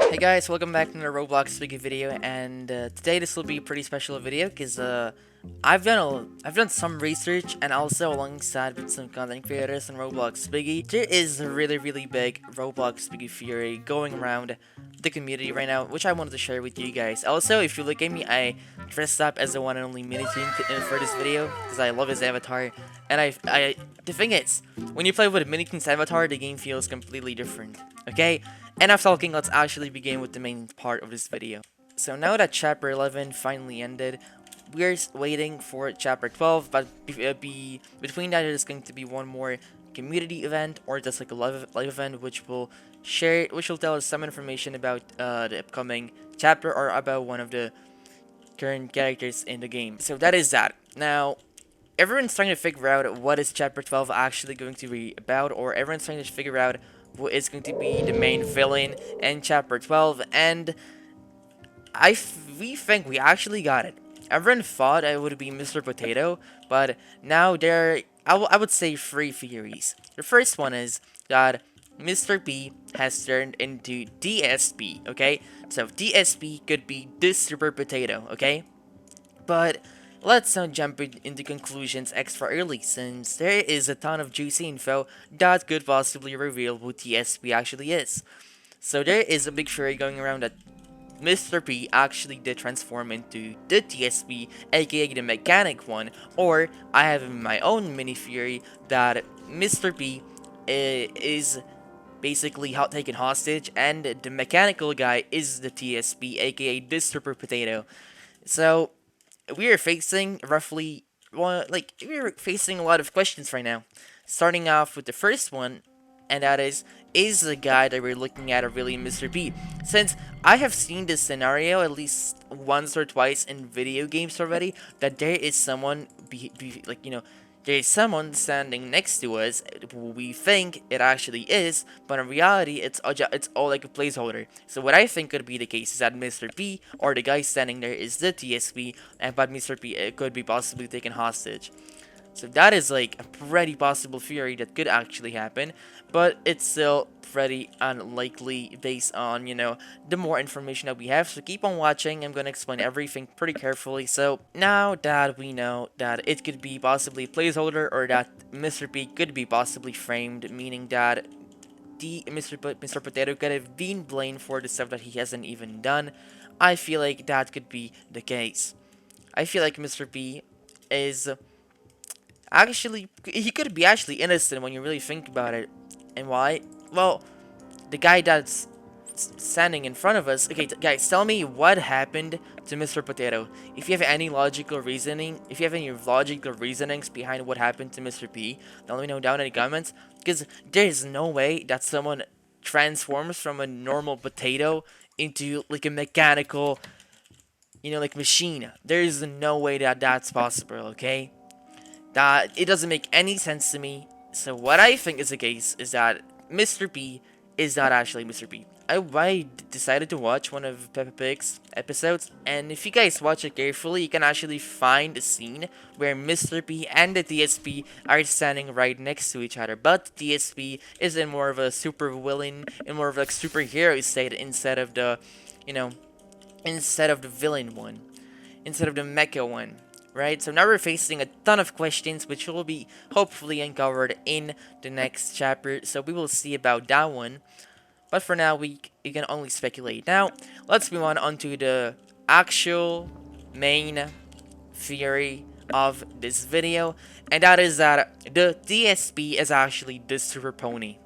Hey guys, welcome back to another Roblox Piggy video, and today this will be a pretty special video because I've done some research and also alongside with some content creators on Roblox Piggy. There is a really big Roblox Piggy theory going around the community right now, which I wanted to share with you guys. Also, if you look at me, I dressed up as the one and only Mini-Teen for this video because I love his avatar. And the thing is, when you play with Mini-Teen's avatar, the game feels completely different. Okay? Enough talking, let's actually begin with the main part of this video. So now that chapter 11 finally ended, we're waiting for chapter 12, but between that there's going to be one more community event or just like a live event which will tell us some information about the upcoming chapter or about one of the current characters in the game. So that is that. Now, everyone's trying to figure out what is chapter 12 actually going to be about, or everyone's trying to figure out who is going to be the main villain in chapter 12, and we think we actually got it. Everyone thought it would be Mr. Potato, but now I would say three theories. The first one is that Mr. P has turned into DSP, okay? So DSP could be this Super Potato, okay? But let's not jump into conclusions extra early, since there is a ton of juicy info that could possibly reveal who TSP actually is. So there is a big theory going around that Mr. P actually did transform into the TSP, aka the mechanic one, or I have my own mini theory that Mr. P is basically taken hostage and the mechanical guy is the TSP, aka this Super Potato. So we are facing roughly, well, like, we're facing a lot of questions right now. Starting off with the first one, and that is the guy that we're looking at really Mr. P? Since I have seen this scenario at least once or twice in video games already, that there is someone, there is someone standing next to us who we think it actually is, but in reality, it's all like a placeholder. So what I think could be the case is that Mr. P, or the guy standing there, is the TSP, but Mr. P could be possibly taken hostage. So that is like a pretty possible theory that could actually happen, but it's still pretty unlikely based on, the more information that we have. So keep on watching. I'm going to explain everything pretty carefully. So now that we know that it could be possibly a placeholder or that Mr. P could be possibly framed, meaning that Mr. Potato could have been blamed for the stuff that he hasn't even done, I feel like that could be the case. I feel like Mr. P is he could be actually innocent when you really think about it. And why? Well, the guy that's standing in front of us. Okay, guys, tell me what happened to Mr. Potato. If you have any logical reasoning, if you have any logical reasonings behind what happened to Mr. P, then let me know down in the comments. Because there is no way that someone transforms from a normal potato into like a mechanical, like machine. There is no way that that's possible. Okay. That it doesn't make any sense to me. So what I think is the case is that Mr. P is not actually Mr. P. I decided to watch one of Peppa Pig's episodes, and if you guys watch it carefully, you can actually find a scene where Mr. P and the TSP are standing right next to each other, but the TSP is in more of a super villain, in more of like superhero state instead of the, instead of the villain one, instead of the mecha one. Right, so now we're facing a ton of questions which will be hopefully uncovered in the next chapter, so we will see about that one. But for now, we can only speculate. Now, let's move on to the actual main theory of this video, and that is that the TSP is actually the Super Pony.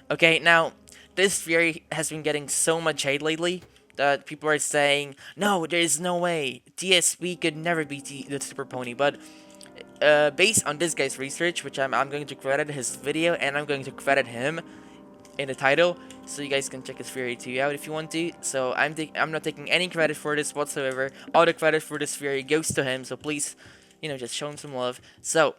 Okay, now, this theory has been getting so much hate lately that people are saying, no, there is no way, TSP could never be the Super Pony, but based on this guy's research, which I'm going to credit his video, and I'm going to credit him in the title, so you guys can check his theory too out if you want to. So I'm not taking any credit for this whatsoever. All the credit for this theory goes to him, so please, just show him some love. So,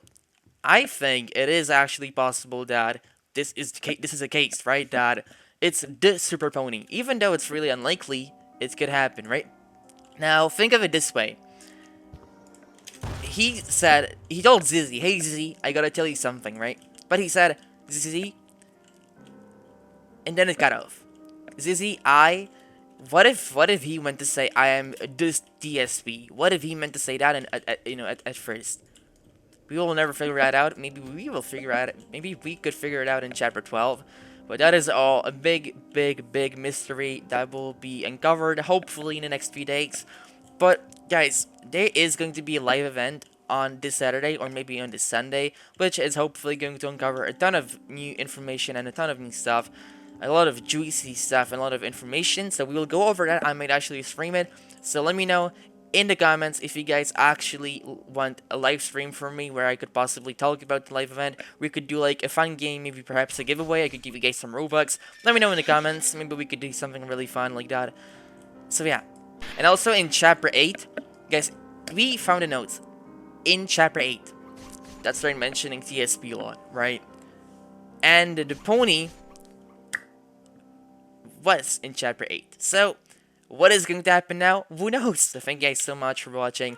I think it is actually possible that this is a case, right, that it's the Super Pony. Even though it's really unlikely, it could happen, right? Now, think of it this way. He told Zizzy, hey Zizzy, I gotta tell you something, right? But he said, Zizzy, and then it cut off. Zizzy, I What if he meant to say I am this DSP? What if he meant to say that at first? We will never figure that out. Maybe we will figure out. Maybe we could figure it out in chapter 12. But that is all a big, big, big mystery that will be uncovered hopefully in the next few days. But guys, there is going to be a live event on this Saturday or maybe on this Sunday, which is hopefully going to uncover a ton of new information and a ton of new stuff. A lot of juicy stuff and a lot of information. So we will go over that. I might actually stream it. So let me know in the comments if you guys actually want a live stream from me where I could possibly talk about the live event. We could do like a fun game, maybe perhaps a giveaway. I could give you guys some Robux. Let me know in the comments. Maybe we could do something really fun like that. So yeah. And also in chapter 8, guys, we found a note in chapter 8 that started mentioning TSP a lot, right? And the pony was in chapter 8. So, what is going to happen now? Who knows? So thank you guys so much for watching.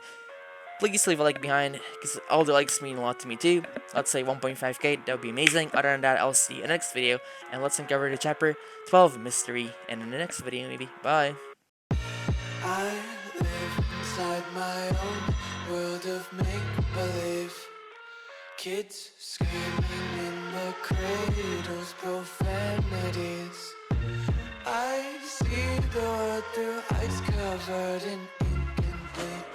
Please leave a like behind, because all the likes mean a lot to me too. Let's say 1.5k, that would be amazing. Other than that, I'll see you in the next video. And let's uncover the chapter 12 mystery. And in the next video, maybe. Bye. I live inside my own world of make-believe. Kids screaming in the cradles, profanities. I see the world through ice covered in ink and bleach.